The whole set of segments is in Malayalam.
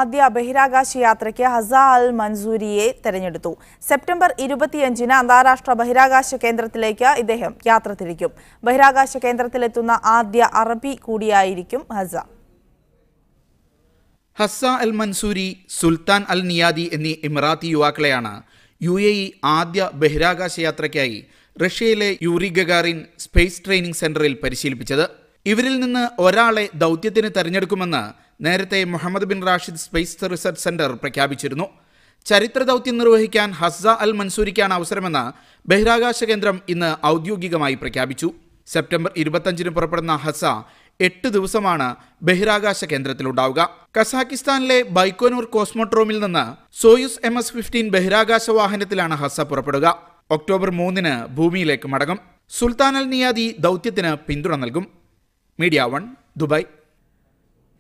ആദ്യ ബഹിരാകാശ യാത്രയ്ക്ക് ഹസ അൽ മൻസൂരിയെ തെരഞ്ഞെടുത്തു. സെപ്റ്റംബർ 25-ന് അന്താരാഷ്ട്ര ബഹിരാകാശ കേന്ദ്രത്തിലേക്ക് ഇദ്ദേഹം യാത്ര തിരിക്കും. ബഹിരാകാശ കേന്ദ്രത്തിലെത്തുന്ന ആദ്യ അറബി കൂടിയായിരിക്കും ഹസ. ഹസ്സ അൽ മൻസൂരി, സുൽത്താൻ അൽ നിയാദി എന്നീ ഇമറാത്തി യുവാക്കളെയാണ് UAE ആദ്യ ബഹിരാകാശ യാത്രയ്ക്കായി റഷ്യയിലെ യൂറി ഗഗാറിൻ സ്പേസ് ട്രെയിനിംഗ് സെന്ററിൽ പരിശീലിപ്പിച്ചത്. ഇവരിൽ നിന്ന് ഒരാളെ ദൗത്യത്തിന് തെരഞ്ഞെടുക്കുമെന്ന് നേരത്തെ Mohammed bin Rashid space research centre പ്രഖ്യാപിച്ചിരുന്നു. ചരിത്ര ദൗത്യം നിർവഹിക്കാൻ ഹസ്സ അൽ മൻസൂരിക്കാണ് അവസരമെന്ന് ബഹിരാകാശ കേന്ദ്രം ഇന്ന് ഔദ്യോഗികമായി പ്രഖ്യാപിച്ചു. സെപ്റ്റംബർ 25-ന് പുറപ്പെടുന്ന ഹസ്സ 8 ദിവസമാണ് ബഹിരാകാശ കേന്ദ്രത്തിലുണ്ടാവുക. കസാക്കിസ്ഥാനിലെ ബൈക്കോനൂർ കോസ്മോട്രോമിൽ നിന്ന് സോയുസ് MS-15 ബഹിരാകാശ വാഹനത്തിലാണ് ഹസ്സ പുറപ്പെടുക. ഒക്ടോബർ 3-ന് ഭൂമിയിലേക്ക് മടങ്ങും. സുൽത്താൻ അൽ നിയാദി ദൗത്യത്തിന് പിന്തുണ നൽകും. Media 1, Dubai.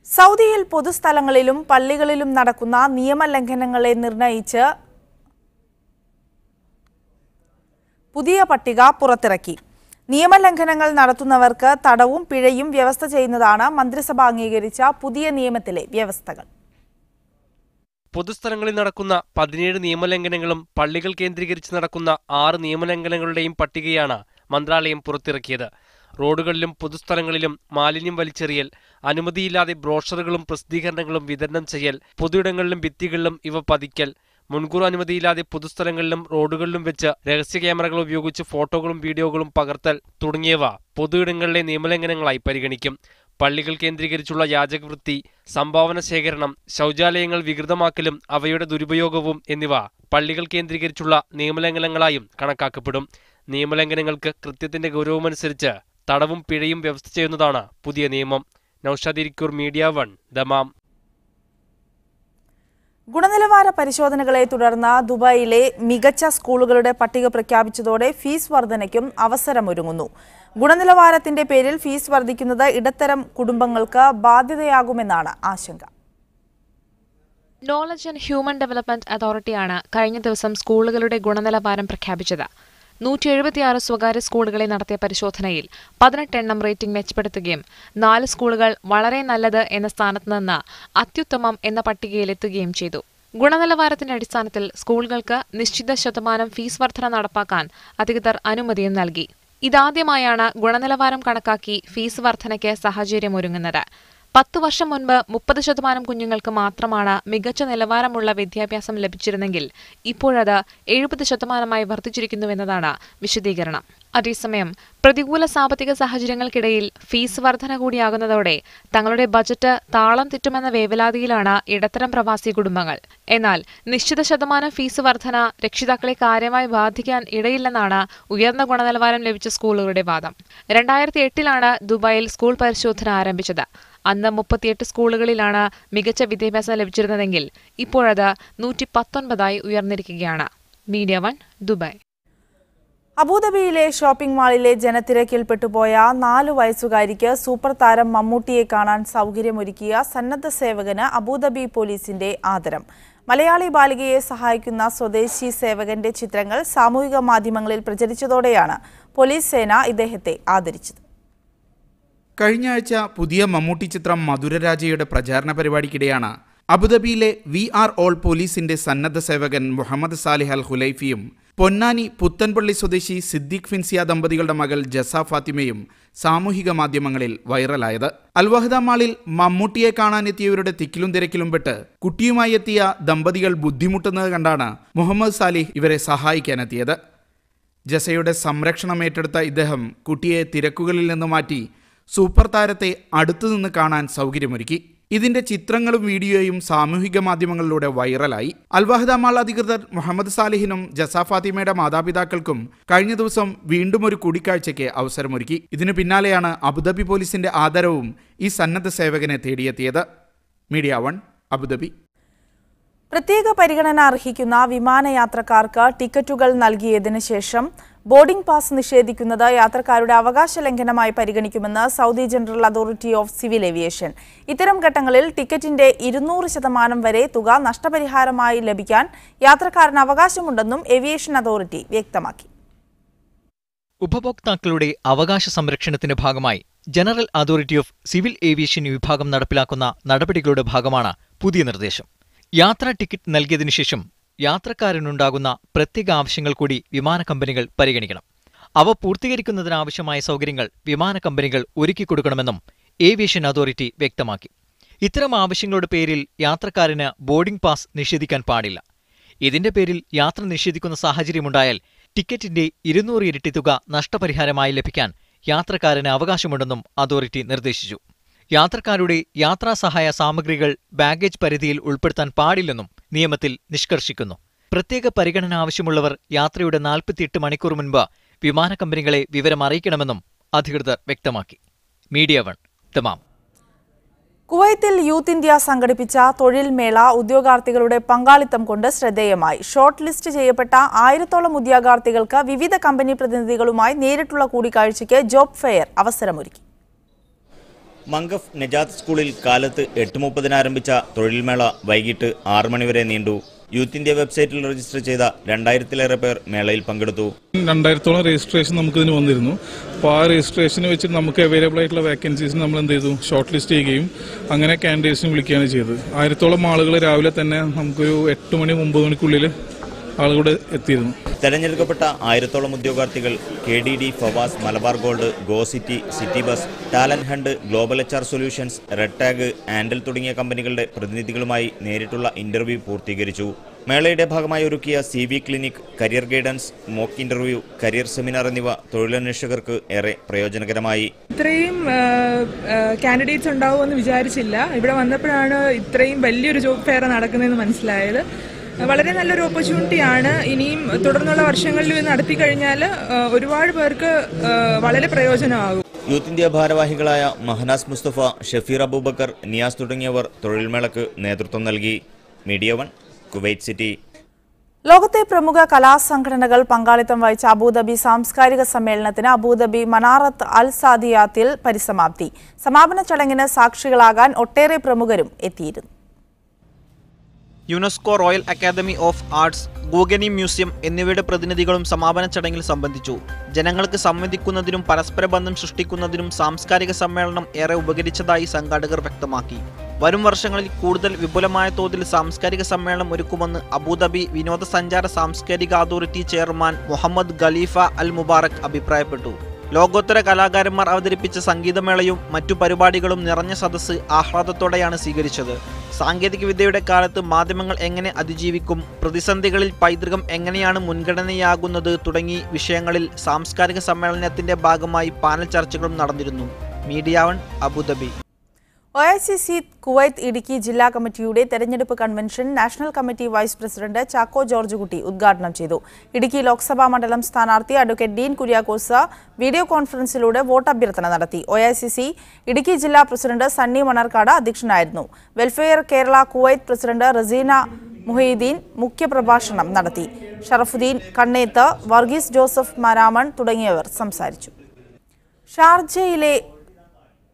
സൗദിയിൽ പൊതുസ്ഥലങ്ങളിലും പള്ളികളിലും നടക്കുന്ന നിയമലംഘനങ്ങളെ നിർണയിച്ച് പുതിയ പട്ടിക പുറത്തിറക്കി. നിയമലംഘനങ്ങൾ നടത്തുന്നവർക്ക് തടവും പിഴയും വ്യവസ്ഥ ചെയ്യുന്നതാണ് മന്ത്രിസഭ അംഗീകരിച്ച പുതിയ നിയമത്തിലെ വ്യവസ്ഥകൾ. പൊതുസ്ഥലങ്ങളിൽ നടക്കുന്ന 17 നിയമലംഘനങ്ങളും പള്ളികൾ കേന്ദ്രീകരിച്ച് നടക്കുന്ന 6 നിയമലംഘനങ്ങളുടെയും പട്ടികയാണ് മന്ത്രാലയം പുറത്തിറക്കിയത്. റോഡുകളിലും പൊതുസ്ഥലങ്ങളിലും മാലിന്യം വലിച്ചെറിയൽ, അനുമതിയില്ലാതെ ബ്രോഷറുകളും പ്രസിദ്ധീകരണങ്ങളും വിതരണം ചെയ്യൽ, പൊതുയിടങ്ങളിലും ഭിത്തികളിലും ഇവ പതിക്കൽ, മുൻകൂർ അനുമതിയില്ലാതെ പൊതുസ്ഥലങ്ങളിലും റോഡുകളിലും വെച്ച് രഹസ്യ ക്യാമറകൾ ഉപയോഗിച്ച് ഫോട്ടോകളും വീഡിയോകളും പകർത്തൽ തുടങ്ങിയവ പൊതുയിടങ്ങളിലെ നിയമലംഘനങ്ങളായി പരിഗണിക്കും. പള്ളികൾ കേന്ദ്രീകരിച്ചുള്ള യാചകവൃത്തി, സംഭാവന ശേഖരണം, ശൗചാലയങ്ങൾ വികൃതമാക്കലും അവയുടെ ദുരുപയോഗവും എന്നിവ പള്ളികൾ കേന്ദ്രീകരിച്ചുള്ള നിയമലംഘനങ്ങളായും കണക്കാക്കപ്പെടും. നിയമലംഘനങ്ങൾക്ക് കൃത്യത്തിന്റെ ഗൗരവമനുസരിച്ച് തടവും പിഴയും വ്യവസ്ഥ ചെയ്യുന്നതാണ് പുതിയ നിയമം. Naushad Irikkur, media 1, Dammam. ഗുണനിലവാര പരിശോധനകളെ തുടർന്ന് ദുബായിലെ മികച്ച സ്കൂളുകളുടെ പട്ടിക പ്രഖ്യാപിച്ചതോടെ ഫീസ് വർധനയ്ക്കും അവസരമൊരുങ്ങുന്നു. ഗുണനിലവാരത്തിന്റെ പേരിൽ ഫീസ് വർദ്ധിക്കുന്നത് ഇടത്തരം കുടുംബങ്ങൾക്ക് ബാധ്യതയാകുമെന്നാണ് ആശങ്ക. നോളജ് ആൻഡ് ഹ്യൂമൻ ഡെവലപ്മെന്റ് അതോറിറ്റിയാണ് കഴിഞ്ഞ ദിവസം സ്കൂളുകളുടെ ഗുണനിലവാരം പ്രഖ്യാപിച്ചത്. 176 സ്വകാര്യ സ്കൂളുകളെ നടത്തിയ പരിശോധനയിൽ 18 എണ്ണം റേറ്റിംഗ് മെച്ചപ്പെടുത്തുകയും 4 സ്കൂളുകൾ വളരെ നല്ലത് എന്ന സ്ഥാനത്ത് നിന്ന് അത്യുത്തമം എന്ന പട്ടികയിലെത്തുകയും ചെയ്തു. ഗുണനിലവാരത്തിന്റെ അടിസ്ഥാനത്തിൽ സ്കൂളുകൾക്ക് നിശ്ചിത ശതമാനം ഫീസ് വർധന നടപ്പാക്കാൻ അധികൃതർ അനുമതിയും നൽകി. ഇതാദ്യമായാണ് ഗുണനിലവാരം കണക്കാക്കി ഫീസ് വർധനയ്ക്ക് സാഹചര്യമൊരുങ്ങുന്നത്. 10 വർഷം മുൻപ് 30% കുഞ്ഞുങ്ങൾക്ക് മാത്രമാണ് മികച്ച നിലവാരമുള്ള വിദ്യാഭ്യാസം ലഭിച്ചിരുന്നെങ്കിൽ ഇപ്പോഴത് 70% വർദ്ധിച്ചിരിക്കുന്നുവെന്നതാണ് വിശദീകരണം. അതേസമയം പ്രതികൂല സാമ്പത്തിക സാഹചര്യങ്ങൾക്കിടയിൽ ഫീസ് വർധന കൂടിയാകുന്നതോടെ തങ്ങളുടെ ബജറ്റ് താളം തെറ്റുമെന്ന വേവലാതിയിലാണ് ഇടത്തരം പ്രവാസി കുടുംബങ്ങൾ. എന്നാൽ നിശ്ചിത ശതമാനം ഫീസ് വർധന രക്ഷിതാക്കളെ കാര്യമായി ബാധിക്കാൻ ഇടയില്ലെന്നാണ് ഉയർന്ന ഗുണനിലവാരം ലഭിച്ച സ്കൂളുകളുടെ വാദം. 2008-ലാണ് ദുബായിൽ സ്കൂൾ പരിശോധന ആരംഭിച്ചത്. അന്ന് 38 സ്കൂളുകളിലാണ് മികച്ച വിദ്യാഭ്യാസം ലഭിച്ചിരുന്നതെങ്കിൽ ഇപ്പോഴത് 119 ഉയർന്നിരിക്കുകയാണ്. Media 1, Dubai. അബുദാബിയിലെ ഷോപ്പിംഗ് മാളിലെ ജനത്തിരക്കിൽപ്പെട്ടുപോയ 4 വയസ്സുകാരിക്ക് സൂപ്പർ താരം മമ്മൂട്ടിയെ കാണാൻ സൗകര്യമൊരുക്കിയ സന്നദ്ധ സേവകന് അബുദാബി പോലീസിന്റെ ആദരം. മലയാളി ബാലികയെ സഹായിക്കുന്ന സ്വദേശി സേവകന്റെ ചിത്രങ്ങൾ സാമൂഹിക മാധ്യമങ്ങളിൽ പ്രചരിച്ചതോടെയാണ് പോലീസ് സേന ഇദ്ദേഹത്തെ ആദരിച്ചത്. കഴിഞ്ഞ ആഴ്ച പുതിയ മമ്മൂട്ടി ചിത്രം മധുരരാജയുടെ പ്രചാരണ പരിപാടിക്കിടെയാണ് അബുദാബിയിലെ VR All പോലീസിന്റെ സന്നദ്ധ സേവകൻ മുഹമ്മദ് സാലിഹ് അൽ ഹുലൈഫിയും പൊന്നാനി പുത്തൻപള്ളി സ്വദേശി സിദ്ദീഖ് ഫിൻസിയ ദമ്പതികളുടെ മകൾ ജസ ഫാത്തിമയും സാമൂഹിക മാധ്യമങ്ങളിൽ വൈറലായത്. അൽവഹദ മാളിൽ മമ്മൂട്ടിയെ കാണാനെത്തിയവരുടെ തിക്കിലും തിരക്കിലും പെട്ട് കുട്ടിയുമായി എത്തിയ ദമ്പതികൾ ബുദ്ധിമുട്ടുന്നത് കണ്ടാണ് മുഹമ്മദ് സാലിഹ് ഇവരെ സഹായിക്കാനെത്തിയത്. ജസയുടെ സംരക്ഷണം ഏറ്റെടുത്ത ഇദ്ദേഹം കുട്ടിയെ തിരക്കുകളിൽ നിന്ന് മാറ്റി സൂപ്പർ താരത്തെ അടുത്തുനിന്ന് കാണാൻ സൗകര്യമൊരുക്കി. ഇതിന്റെ ചിത്രങ്ങളും വീഡിയോയും സാമൂഹിക മാധ്യമങ്ങളിലൂടെ വൈറലായി. അൽവഹദ മാൾ അധികൃതർ മുഹമ്മദ് സാലിഹിനും ജസ ഫാത്തിമയുടെ മാതാപിതാക്കൾക്കും കഴിഞ്ഞ ദിവസം വീണ്ടും ഒരു കൂടിക്കാഴ്ചയ്ക്ക് അവസരമൊരുക്കി. ഇതിനു പിന്നാലെയാണ് അബുദാബി പോലീസിന്റെ ആദരവും ഈ സന്നദ്ധ സേവകനെ തേടിയെത്തിയത്. Media 1, Abu Dhabi. പ്രത്യേക പരിഗണന അർഹിക്കുന്ന വിമാനയാത്രക്കാർക്ക് ടിക്കറ്റുകൾ നൽകിയതിനു ശേഷം ബോർഡിംഗ് പാസ് നിഷേധിക്കുന്നത് യാത്രക്കാരുടെ അവകാശ ലംഘനമായി പരിഗണിക്കുമെന്ന് Saudi general authority of civil aviation. ഇത്തരം ഘട്ടങ്ങളിൽ ടിക്കറ്റിന്റെ 200% വരെ തുക നഷ്ടപരിഹാരമായി ലഭിക്കാൻ യാത്രക്കാരന് അവകാശമുണ്ടെന്നും ഏവിയേഷൻ അതോറിറ്റി വ്യക്തമാക്കി. ഉപഭോക്താക്കളുടെ അവകാശ സംരക്ഷണത്തിന്റെ ഭാഗമായി general authority of civil aviation വിഭാഗം നടപ്പിലാക്കുന്ന നടപടികളുടെ ഭാഗമാണ് പുതിയ നിർദ്ദേശം. യാത്രാ ടിക്കറ്റ് നൽകിയതിനു ശേഷം യാത്രക്കാരനുണ്ടാകുന്ന പ്രത്യേക ആവശ്യങ്ങൾ കൂടി വിമാന കമ്പനികൾ പരിഗണിക്കണം. അവ പൂർത്തീകരിക്കുന്നതിനാവശ്യമായ സൗകര്യങ്ങൾ വിമാന കമ്പനികൾ ഒരുക്കിക്കൊടുക്കണമെന്നും ഏവിയേഷൻ അതോറിറ്റി വ്യക്തമാക്കി. ഇത്തരം ആവശ്യങ്ങളുടെ പേരിൽ യാത്രക്കാരന് ബോർഡിംഗ് പാസ് നിഷേധിക്കാൻ പാടില്ല. ഇതിന്റെ പേരിൽ യാത്ര നിഷേധിക്കുന്ന സാഹചര്യമുണ്ടായാൽ ടിക്കറ്റിന്റെ 200 ഇരട്ടി തുക നഷ്ടപരിഹാരമായി ലഭിക്കാൻ യാത്രക്കാരന് അവകാശമുണ്ടെന്നും അതോറിറ്റി നിർദ്ദേശിച്ചു. യാത്രക്കാരുടെ യാത്രാസഹായ സാമഗ്രികൾ ബാഗേജ് പരിധിയിൽ ഉൾപ്പെടുത്താൻ പാടില്ലെന്നും നിയമത്തിൽ നിഷ്കർഷിക്കുന്നു. പ്രത്യേക പരിഗണന ആവശ്യമുള്ളവർ യാത്രയുടെ 48 മണിക്കൂർ മുൻപ് വിമാന കമ്പനികളെ വിവരം അറിയിക്കണമെന്നും അധികൃതർ വ്യക്തമാക്കി. Media 1 Dammam. കുവൈത്തിൽ യൂത്ത് ഇന്ത്യ സംഘടിപ്പിച്ച തൊഴിൽ മേള ഉദ്യോഗാർത്ഥികളുടെ പങ്കാളിത്തം കൊണ്ട് ശ്രദ്ധേയമായി. ഷോർട്ട് ലിസ്റ്റ് ചെയ്യപ്പെട്ട 1000-ഓളം ഉദ്യോഗാർത്ഥികൾക്ക് വിവിധ കമ്പനി പ്രതിനിധികളുമായി നേരിട്ടുള്ള കൂടിക്കാഴ്ചയ്ക്ക് ജോബ് ഫെയർ അവസരമൊരുക്കി. മംഗഫ് നജാത്ത് സ്കൂളിൽ കാലത്ത് 8:30 ആരംഭിച്ച തൊഴിൽമേള വൈകിട്ട് 6 മണിവരെ നീണ്ടു. യൂത്ത് ഇന്ത്യ വെബ്സൈറ്റിൽ രജിസ്റ്റർ ചെയ്ത 2000-ലേറെ പേർ മേളയിൽ പങ്കെടുത്തു. 2000-ഓളം രജിസ്ട്രേഷൻ നമുക്കിതിന് വന്നിരുന്നു. അപ്പോൾ ആ രജിസ്ട്രേഷന് വെച്ചിട്ട് നമുക്ക് അവൈലബിൾ ആയിട്ടുള്ള വേക്കൻസീസിന് നമ്മൾ എന്ത് ചെയ്തു, ഷോർട്ട് ലിസ്റ്റ് ചെയ്യുകയും അങ്ങനെ കാൻഡിഡേറ്റ്സിനെ വിളിക്കുകയാണ് ചെയ്തത്. 1000-ഓളം ആളുകൾ രാവിലെ തന്നെ നമുക്കൊരു 8 മണി 9 മണിക്കുള്ളിൽ ആളുകളുടെ എത്തിയിരുന്നു. തെരഞ്ഞെടുക്കപ്പെട്ട 1000-ഓളം ഉദ്യോഗാർത്ഥികൾ KDD, Fawas, Malabar Gold, Go City, City Bus, Talent Hunt, Global HR Solutions, Red Tag, ആൻഡൽ തുടങ്ങിയ കമ്പനികളുടെ പ്രതിനിധികളുമായി നേരിട്ടുള്ള ഇന്റർവ്യൂ പൂർത്തീകരിച്ചു. മേളയുടെ ഭാഗമായി ഒരുക്കിയ CV clinic, career guidance, mock interview, career seminar എന്നിവ തൊഴിലന്വേഷകർക്ക് ഏറെ പ്രയോജനകരമായി. ഇത്രയും കാൻഡിഡേറ്റ്സ് ഉണ്ടാവുമെന്ന് വിചാരിച്ചില്ല. ഇവിടെ വന്നപ്പോഴാണ് ഇത്രയും വലിയൊരു ജോബ് ഫെയർ നടക്കുന്നതെന്ന് മനസ്സിലായത്. വളരെ നല്ലൊരു ഓപ്പർച്യൂണിറ്റിയാണ്. ഇനിയും തുടർന്നുള്ള വർഷങ്ങളിൽ ഇത് നടത്തി കഴിഞ്ഞാൽ ഒരുപാട് പേർക്ക് വളരെ പ്രയോജനമാകും. യൂത്ത് ഇന്ത്യ ഭാരവാഹികളായ മഹനാസ് മുസ്തഫ, ഷഫീർ അബൂബക്കർ, നിയാസ് തുടങ്ങിയവർ തൊഴിൽമേളക്ക് നേതൃത്വം നൽകി. Media 1 Kuwait city. ലോകത്തെ പ്രമുഖ കലാസംഘടനകൾ പങ്കാളിത്തം വഹിച്ച അബുദാബി സാംസ്കാരിക സമ്മേളനത്തിന് അബുദാബി മനാറത്ത് അൽ സാദിയാത്തിൽ പരിസമാപ്തി. സമാപന ചടങ്ങിന് സാക്ഷികളാകാൻ ഒട്ടേറെ പ്രമുഖരും എത്തിയിരുന്നു. UNESCO, Royal Academy of Arts, Guggenheim museum എന്നിവയുടെ പ്രതിനിധികളും സമാപന ചടങ്ങിൽ സംബന്ധിച്ചു. ജനങ്ങൾക്ക് സംവദിക്കുന്നതിനും പരസ്പര ബന്ധം സൃഷ്ടിക്കുന്നതിനും സാംസ്കാരിക സമ്മേളനം ഏറെ ഉപകരിച്ചതായി സംഘാടകർ വ്യക്തമാക്കി. വരും വർഷങ്ങളിൽ കൂടുതൽ വിപുലമായ തോതിൽ സാംസ്കാരിക സമ്മേളനം ഒരുക്കുമെന്ന് അബുദാബി വിനോദസഞ്ചാര സാംസ്കാരിക അതോറിറ്റി ചെയർമാൻ മുഹമ്മദ് ഖലീഫ അൽ മുബാറക് അഭിപ്രായപ്പെട്ടു. ലോകോത്തര കലാകാരന്മാർ അവതരിപ്പിച്ച സംഗീതമേളയും മറ്റു പരിപാടികളും നിറഞ്ഞ സദസ്സ് ആഹ്ലാദത്തോടെയാണ് സ്വീകരിച്ചത്. സാങ്കേതിക വിദ്യയുടെ കാലത്ത് മാധ്യമങ്ങൾ എങ്ങനെ അതിജീവിക്കും, പ്രതിസന്ധികളിൽ പൈതൃകം എങ്ങനെയാണ് മുൻഗണനയാകുന്നത് തുടങ്ങി വിഷയങ്ങളിൽ സാംസ്കാരിക സമ്മേളനത്തിന്റെ ഭാഗമായി പാനൽ ചർച്ചകളും നടന്നിരുന്നു. Media 1 Abu Dhabi. OICC Kuwait Idukki ജില്ലാ കമ്മിറ്റിയുടെ തെരഞ്ഞെടുപ്പ് convention national committee vice president Chacko George Kutty ഉദ്ഘാടനം ചെയ്തു. ഇടുക്കി ലോക്സഭാ മണ്ഡലം സ്ഥാനാർത്ഥി അഡ്വക്കേറ്റ് ഡീൻ കുര്യാക്കോസ് വീഡിയോ കോൺഫറൻസിലൂടെ വോട്ടഭ്യർത്ഥന നടത്തി. OICC ഇടുക്കി ജില്ലാ പ്രസിഡന്റ് സണ്ണി മണർക്കാട് അധ്യക്ഷനായിരുന്നു. Welfare Kerala Kuwait president Raseena Muhiyuddeen മുഖ്യപ്രഭാഷണം നടത്തി. ഷറഫുദ്ദീൻ കണ്ണേത്ത്, വർഗീസ് ജോസഫ് മാരാമൺ തുടങ്ങിയവർ സംസാരിച്ചു. ഷാർജയിലെ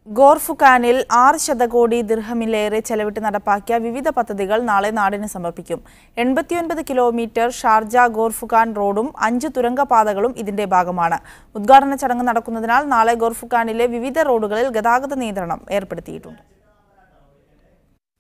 ഗോർഫുഖാനിൽ 6 ശതകോടി ദിർഹമിലേറെ ചെലവിട്ട് നടപ്പാക്കിയ വിവിധ പദ്ധതികൾ നാളെ നാടിന് സമർപ്പിക്കും. 89 കിലോമീറ്റർ ഷാർജ ഗോർഫുഖാൻ റോഡും 5 തുരങ്കപാതകളും ഇതിന്റെ ഭാഗമാണ്. ഉദ്ഘാടന ചടങ്ങ് നടക്കുന്നതിനാൽ നാളെ ഗോർഫുഖാനിലെ വിവിധ റോഡുകളിൽ ഗതാഗത നിയന്ത്രണം ഏർപ്പെടുത്തിയിട്ടുണ്ട്.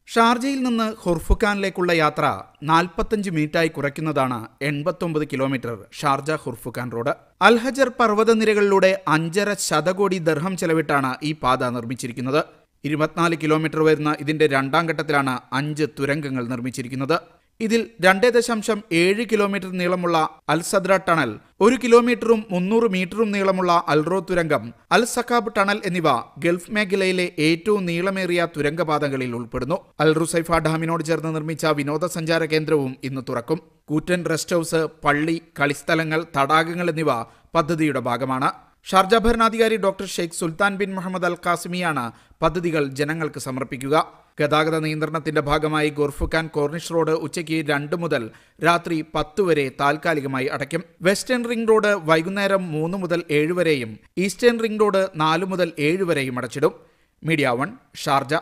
ഷാർജയിൽ നിന്ന് ഹുർഫുഖാനിലേക്കുള്ള യാത്ര 45 മിനിറ്റായി കുറയ്ക്കുന്നതാണ് 89 കിലോമീറ്റർ ഷാർജ ഹുർഫുഖാൻ റോഡ്. അൽഹജർ പർവ്വതനിരകളിലൂടെ 5.5 ശതകോടി ദിർഹം ചെലവിട്ടാണ് ഈ പാത നിർമ്മിച്ചിരിക്കുന്നത്. 24 കിലോമീറ്റർ വരുന്ന ഇതിന്റെ 2ാം ഘട്ടത്തിലാണ് 5 തുരങ്കങ്ങൾ നിർമ്മിച്ചിരിക്കുന്നത്. ഇതിൽ 2.7 കിലോമീറ്റർ നീളമുള്ള അൽ സദ്ര ടണൽ, 1 കിലോമീറ്ററും 300 മീറ്ററും നീളമുള്ള അൽറോ തുരങ്കം, അൽ സഖാബ് ടണൽ എന്നിവ ഗൾഫ് മേഖലയിലെ ഏറ്റവും നീളമേറിയ തുരങ്കപാതകളിൽ ഉൾപ്പെടുന്നു. അൽ റുസൈഫ ഡാമിനോട് ചേർന്ന് നിർമ്മിച്ച വിനോദസഞ്ചാര കേന്ദ്രവും ഇന്ന് തുറക്കും. കൂറ്റൻ റെസ്റ്റ് ഹൌസ്, പള്ളി, കളിസ്ഥലങ്ങൾ, തടാകങ്ങൾ എന്നിവ പദ്ധതിയുടെ ഭാഗമാണ്. ഷാർജ ഭരണാധികാരി doctor Sheikh Sultan bin Muhammad Al ഖാസിമിയാണ് പദ്ധതികൾ ജനങ്ങൾക്ക് സമർപ്പിക്കുക. ഗതാഗത നിയന്ത്രണത്തിന്റെ ഭാഗമായി ഗോർഫുഖാൻ കോർണിഷ് റോഡ് ഉച്ചയ്ക്ക് 2 മുതൽ രാത്രി 10 വരെ താൽക്കാലികമായി അടയ്ക്കും. വെസ്റ്റേൺ റിംഗ് റോഡ് വൈകുന്നേരം 3 മുതൽ 7 വരെയും ഈസ്റ്റേൺ റിംഗ് റോഡ് 4 മുതൽ 7 വരെയും അടച്ചിടും. Media 1 Sharjah.